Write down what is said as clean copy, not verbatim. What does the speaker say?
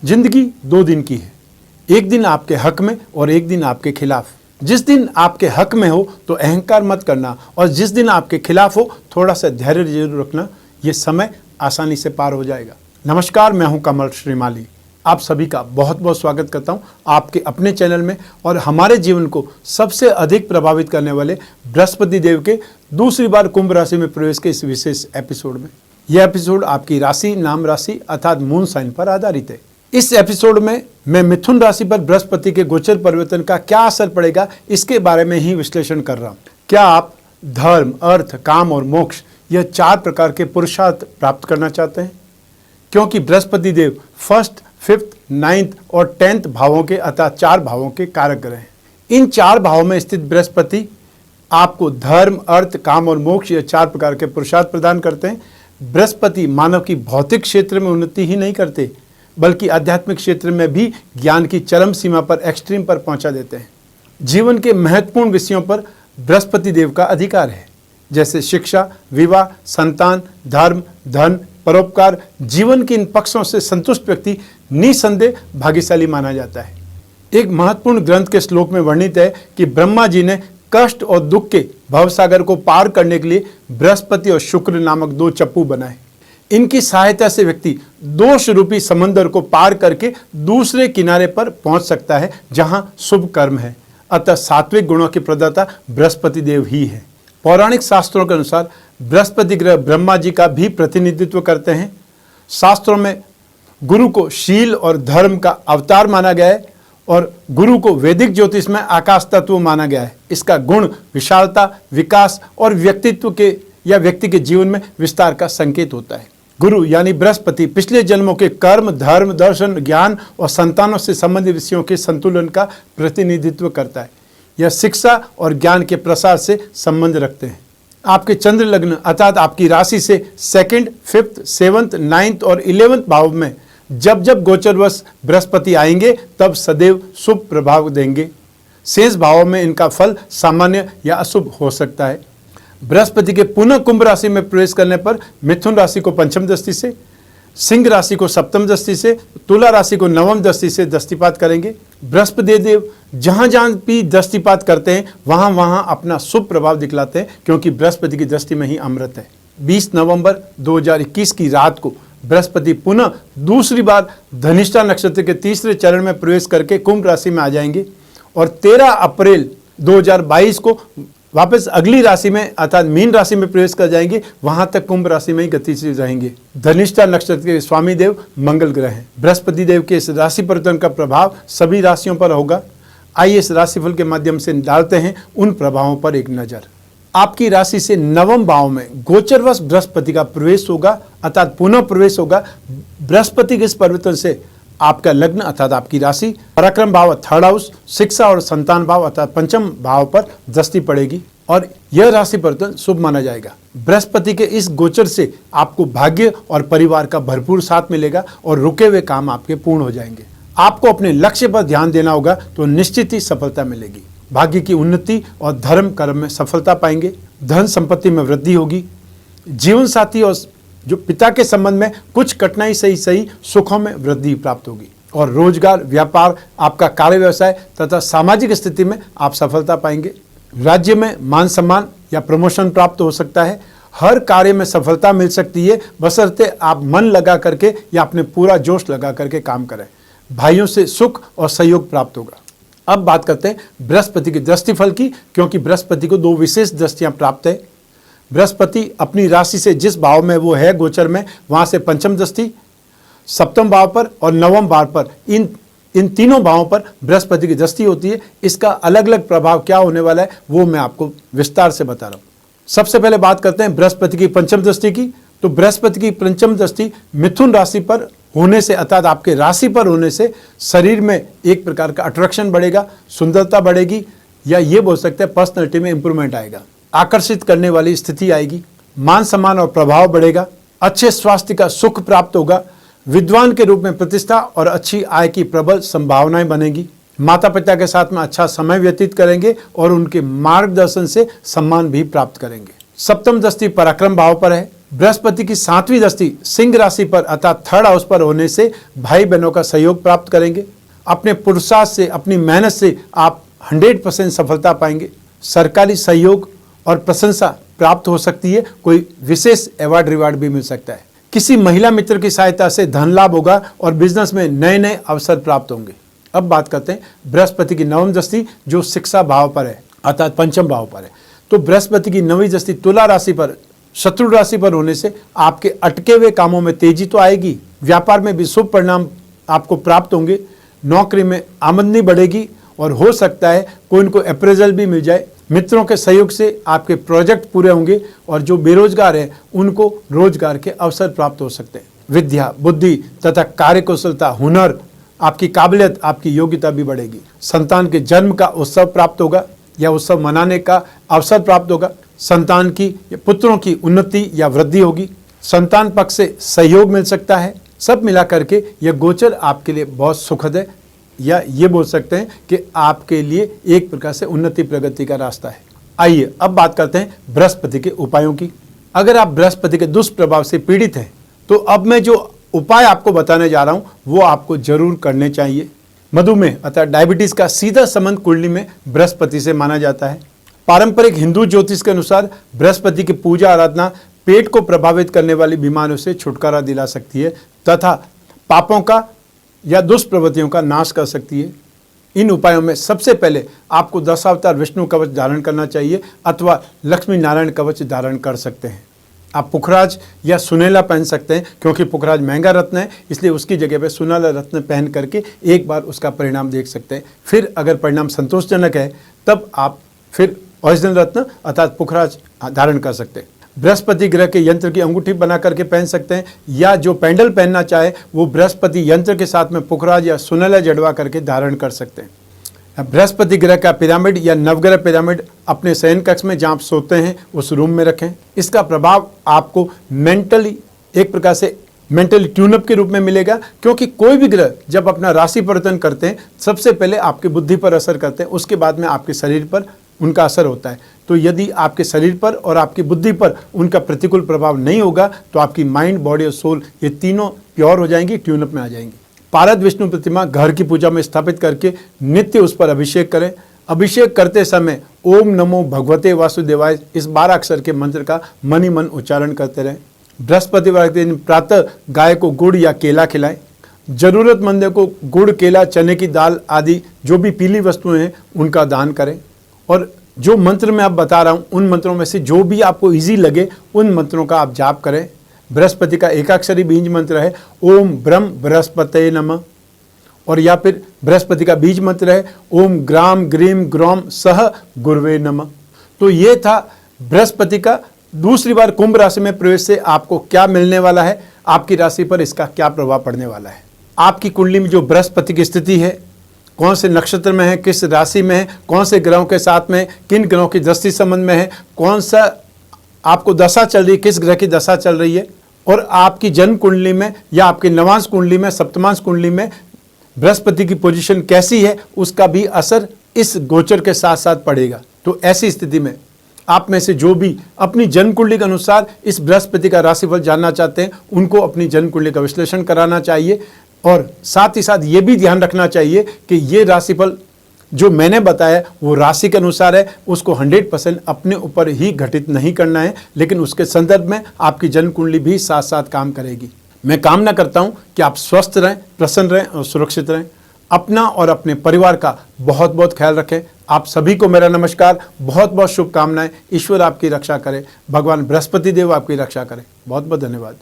जिंदगी 2 दिन की है, एक दिन आपके हक में और एक दिन आपके खिलाफ। जिस दिन आपके हक में हो तो अहंकार मत करना, और जिस दिन आपके खिलाफ हो थोड़ा सा धैर्य जरूर रखना, ये समय आसानी से पार हो जाएगा। नमस्कार, मैं हूं कमल श्रीमाली। आप सभी का बहुत बहुत स्वागत करता हूं आपके अपने चैनल में और हमारे जीवन को सबसे अधिक प्रभावित करने वाले बृहस्पति देव के दूसरी बार कुंभ राशि में प्रवेश के इस विशेष एपिसोड में। यह एपिसोड आपकी राशि, नाम राशि अर्थात मून साइन पर आधारित है। इस एपिसोड में मैं मिथुन राशि पर बृहस्पति के गोचर परिवर्तन का क्या असर पड़ेगा इसके बारे में ही विश्लेषण कर रहा हूं। क्या आप धर्म, अर्थ, काम और मोक्ष यह 4 प्रकार के पुरुषार्थ प्राप्त करना चाहते हैं? क्योंकि बृहस्पति देव 1st, 5th, 9th और 10th भावों के अर्थात 4 भावों के कारक ग्रह हैं। इन 4 भावों में स्थित बृहस्पति आपको धर्म, अर्थ, काम और मोक्ष यह 4 प्रकार के पुरुषार्थ प्रदान करते हैं। बृहस्पति मानव की भौतिक क्षेत्र में उन्नति ही नहीं करते बल्कि आध्यात्मिक क्षेत्र में भी ज्ञान की चरम सीमा पर, एक्सट्रीम पर पहुंचा देते हैं। जीवन के महत्वपूर्ण विषयों पर बृहस्पति देव का अधिकार है, जैसे शिक्षा, विवाह, संतान, धर्म, धन, परोपकार। जीवन के इन पक्षों से संतुष्ट व्यक्ति निसंदेह भाग्यशाली माना जाता है। एक महत्वपूर्ण ग्रंथ के श्लोक में वर्णित है कि ब्रह्मा जी ने कष्ट और दुख के भवसागर को पार करने के लिए बृहस्पति और शुक्र नामक 2 चप्पू बनाए। इनकी सहायता से व्यक्ति दोष रूपी समंदर को पार करके दूसरे किनारे पर पहुंच सकता है जहां शुभ कर्म है। अतः सात्विक गुणों की प्रदाता बृहस्पति देव ही है। पौराणिक शास्त्रों के अनुसार बृहस्पति ग्रह ब्रह्मा जी का भी प्रतिनिधित्व करते हैं। शास्त्रों में गुरु को शील और धर्म का अवतार माना गया है और गुरु को वैदिक ज्योतिष में आकाश तत्व माना गया है। इसका गुण विशालता, विकास और व्यक्तित्व के या व्यक्ति के जीवन में विस्तार का संकेत होता है। गुरु यानी बृहस्पति पिछले जन्मों के कर्म, धर्म, दर्शन, ज्ञान और संतानों से संबंधित विषयों के संतुलन का प्रतिनिधित्व करता है। यह शिक्षा और ज्ञान के प्रसार से संबंध रखते हैं। आपके चंद्र लग्न अर्थात आपकी राशि से 2nd, 5th, 7th, 9th और 11th भाव में जब जब गोचरवश बृहस्पति आएंगे तब सदैव शुभ प्रभाव देंगे। शेष भावों में इनका फल सामान्य या अशुभ हो सकता है। बृहस्पति के पुनः कुंभ राशि में प्रवेश करने पर मिथुन राशि को 5th दृष्टि से, सिंह राशि को 7th दृष्टि से, तुला राशि को 9th दृष्टि से दृष्टिपात करेंगे। बृहस्पति देव जहां जहां भी दृष्टिपात करते हैं वहां वहां अपना शुभ प्रभाव दिखलाते हैं, क्योंकि बृहस्पति की दृष्टि में ही अमृत है। 20 नवंबर 2021 की रात को बृहस्पति पुनः दूसरी बार धनिष्ठा नक्षत्र के 3रे चरण में प्रवेश करके कुंभ राशि में आ जाएंगे और 13 अप्रैल 2022 को वापस अगली राशि में अर्थात मीन राशि में प्रवेश कर जाएंगे। वहां तक कुंभ राशि में ही गतिशील रहेंगे। धनिष्ठा नक्षत्र के स्वामी देव मंगल ग्रह हैं। बृहस्पति देव के इस राशि परिवर्तन का प्रभाव सभी राशियों पर होगा। आइए इस राशिफल के माध्यम से डालते हैं उन प्रभावों पर एक नजर। आपकी राशि से 9वें भाव में गोचरवश बृहस्पति का प्रवेश होगा अर्थात पुनः प्रवेश होगा। बृहस्पति के इस परिवर्तन से आपका लग्न अर्थात आपकी राशि, पराक्रम भाव 3rd हाउस, शिक्षा और संतान भाव अर्थात 5th भाव पर दृष्टि पड़ेगी और यह राशि परिवर्तन शुभ माना जाएगा। बृहस्पति के इस गोचर से आपको भाग्य और परिवार का भरपूर साथ मिलेगा और रुके हुए काम आपके पूर्ण हो जाएंगे। आपको अपने लक्ष्य पर ध्यान देना होगा तो निश्चित ही सफलता मिलेगी। भाग्य की उन्नति और धर्म कर्म में सफलता पाएंगे। धन संपत्ति में वृद्धि होगी। जीवन साथी और जो पिता के संबंध में कुछ कठिनाई सही सुखों में वृद्धि प्राप्त होगी और रोजगार, व्यापार, आपका कार्य व्यवसाय तथा सामाजिक स्थिति में आप सफलता पाएंगे। राज्य में मान सम्मान या प्रमोशन प्राप्त हो सकता है। हर कार्य में सफलता मिल सकती है बशर्ते आप मन लगा करके या अपने पूरा जोश लगा करके काम करें। भाइयों से सुख और सहयोग प्राप्त होगा। अब बात करते हैं बृहस्पति की दृष्टिफल की, क्योंकि बृहस्पति को 2 विशेष दृष्टियां प्राप्त है। बृहस्पति अपनी राशि से जिस भाव में वो है गोचर में, वहां से 5th दृष्टि, 7वें भाव पर और 9वें भाव पर, इन तीनों भावों पर बृहस्पति की दृष्टि होती है। इसका अलग अलग प्रभाव क्या होने वाला है वो मैं आपको विस्तार से बता रहा हूं। सबसे पहले बात करते हैं बृहस्पति की 5th दृष्टि की। तो बृहस्पति की 5th दृष्टि मिथुन राशि पर होने से अर्थात आपके राशि पर होने से शरीर में एक प्रकार का अट्रैक्शन बढ़ेगा, सुंदरता बढ़ेगी, या ये बोल सकते हैं पर्सनैलिटी में इंप्रूवमेंट आएगा। आकर्षित करने वाली स्थिति आएगी। मान सम्मान और प्रभाव बढ़ेगा। अच्छे स्वास्थ्य का सुख प्राप्त होगा। विद्वान के रूप में प्रतिष्ठा और अच्छी आय की प्रबल संभावनाएं बनेगी। माता पिता के साथ में अच्छा समय व्यतीत करेंगे और उनके मार्गदर्शन से सम्मान भी प्राप्त करेंगे। 7th दृष्टि पराक्रम भाव पर है। बृहस्पति की 7वीं दृष्टि सिंह राशि पर अर्थात 3rd हाउस पर होने से भाई बहनों का सहयोग प्राप्त करेंगे। अपने पुरुषार्थ से, अपनी मेहनत से आप 100% सफलता पाएंगे। सरकारी सहयोग और प्रशंसा प्राप्त हो सकती है। कोई विशेष अवार्ड रिवार्ड भी मिल सकता है। किसी महिला मित्र की सहायता से धन लाभ होगा और बिजनेस में नए नए अवसर प्राप्त होंगे। अब बात करते हैं बृहस्पति की 9वीं दृष्टि जो शिक्षा भाव पर है अर्थात 5म भाव पर है। तो बृहस्पति की 9वीं दृष्टि तुला राशि पर, शत्रु राशि पर होने से आपके अटके हुए कामों में तेजी तो आएगी। व्यापार में भी शुभ परिणाम आपको प्राप्त होंगे। नौकरी में आमदनी बढ़ेगी और हो सकता है कोई इनको अप्रेजल भी मिल जाए। मित्रों के सहयोग से आपके प्रोजेक्ट पूरे होंगे और जो बेरोजगार हैं उनको रोजगार के अवसर प्राप्त हो सकते हैं। विद्या, बुद्धि तथा कार्यकुशलता, हुनर, आपकी काबिलियत, आपकी योग्यता भी बढ़ेगी। संतान के जन्म का उत्सव प्राप्त होगा या उत्सव मनाने का अवसर प्राप्त होगा। संतान की या पुत्रों की उन्नति या वृद्धि होगी। संतान पक्ष से सहयोग मिल सकता है। सब मिला करके यह गोचर आपके लिए बहुत सुखद है, या ये बोल सकते हैं कि आपके लिए एक प्रकार से उन्नति प्रगति का रास्ता है। आइए अब बात करते हैं बृहस्पति के उपायों की। अगर आप बृहस्पति के दुष्प्रभाव से पीड़ित हैं तो अब मैं जो उपाय आपको बताने जा रहा हूं वो आपको जरूर करने चाहिए। मधुमेह अर्थात डायबिटीज का सीधा संबंध कुंडली में बृहस्पति से माना जाता है। पारंपरिक हिंदू ज्योतिष के अनुसार बृहस्पति की पूजा आराधना पेट को प्रभावित करने वाली बीमारियों से छुटकारा दिला सकती है तथा पापों का या दुष्प्रवृत्तियों का नाश कर सकती है। इन उपायों में सबसे पहले आपको दशावतार विष्णु कवच धारण करना चाहिए अथवा लक्ष्मी नारायण कवच धारण कर सकते हैं। आप पुखराज या सुनेला पहन सकते हैं क्योंकि पुखराज महंगा रत्न है, इसलिए उसकी जगह पे सुनेला रत्न पहन करके एक बार उसका परिणाम देख सकते हैं। फिर अगर परिणाम संतोषजनक है तब आप फिर ओरिजिनल रत्न अर्थात पुखराज धारण कर सकते हैं। बृहस्पति ग्रह के यंत्र की अंगूठी बना करके पहन सकते हैं या जो पेंडल पहनना चाहे वो बृहस्पति यंत्र के साथ में पुखराज या सुनेला जड़वा करके धारण कर सकते हैं। बृहस्पति ग्रह का पिरामिड या नवग्रह पिरामिड अपने शयन कक्ष में जहाँ आप सोते हैं उस रूम में रखें। इसका प्रभाव आपको मेंटली एक प्रकार से मेंटली ट्यूनअप के रूप में मिलेगा, क्योंकि कोई भी ग्रह जब अपना राशि परिवर्तन करते हैं सबसे पहले आपकी बुद्धि पर असर करते हैं, उसके बाद में आपके शरीर पर उनका असर होता है। तो यदि आपके शरीर पर और आपकी बुद्धि पर उनका प्रतिकूल प्रभाव नहीं होगा तो आपकी माइंड, बॉडी और सोल ये तीनों प्योर हो जाएंगी, ट्यूनअप में आ जाएंगी। पारद विष्णु प्रतिमा घर की पूजा में स्थापित करके नित्य उस पर अभिषेक करें। अभिषेक करते समय ओम नमो भगवते वासुदेवाय इस 12 अक्षर के मंत्र का मन ही मन उच्चारण करते रहें। बृहस्पतिवार के दिन प्रातः गाय को गुड़ या केला खिलाएं। जरूरतमंदों को गुड़, केला, चने की दाल आदि जो भी पीली वस्तुएं हैं उनका दान करें। और जो मंत्र मैं आप बता रहा हूँ उन मंत्रों में से जो भी आपको इजी लगे उन मंत्रों का आप जाप करें। बृहस्पति का एकाक्षरी बीज मंत्र है ओम ब्रह्म बृहस्पते नमः, और या फिर बृहस्पति का बीज मंत्र है ओम ग्राम ग्रीम ग्रोम सह गुरुवे नमः। तो ये था बृहस्पति का दूसरी बार कुंभ राशि में प्रवेश से आपको क्या मिलने वाला है, आपकी राशि पर इसका क्या प्रभाव पड़ने वाला है। आपकी कुंडली में जो बृहस्पति की स्थिति है, कौन से नक्षत्र में है, किस राशि में है, कौन से ग्रहों के साथ में, किन ग्रहों की दृष्टि संबंध में है, कौन सा आपको दशा चल रही है, किस ग्रह की दशा चल रही है, और आपकी जन्म कुंडली में या आपकी नवांश कुंडली में, सप्तमांश कुंडली में बृहस्पति की पोजीशन कैसी है, उसका भी असर इस गोचर के साथ साथ पड़ेगा। तो ऐसी स्थिति में आप में से जो भी अपनी जन्म कुंडली के अनुसार इस बृहस्पति का राशिफल जानना चाहते हैं उनको अपनी जन्म कुंडली का विश्लेषण कराना चाहिए, और साथ ही साथ ये भी ध्यान रखना चाहिए कि ये राशिफल जो मैंने बताया वो राशि के अनुसार है, उसको 100% अपने ऊपर ही घटित नहीं करना है, लेकिन उसके संदर्भ में आपकी जन्म कुंडली भी साथ साथ काम करेगी। मैं कामना करता हूं कि आप स्वस्थ रहें, प्रसन्न रहें और सुरक्षित रहें। अपना और अपने परिवार का बहुत बहुत ख्याल रखें। आप सभी को मेरा नमस्कार, बहुत बहुत शुभकामनाएं। ईश्वर आपकी रक्षा करे, भगवान बृहस्पति देव आपकी रक्षा करे। बहुत बहुत धन्यवाद।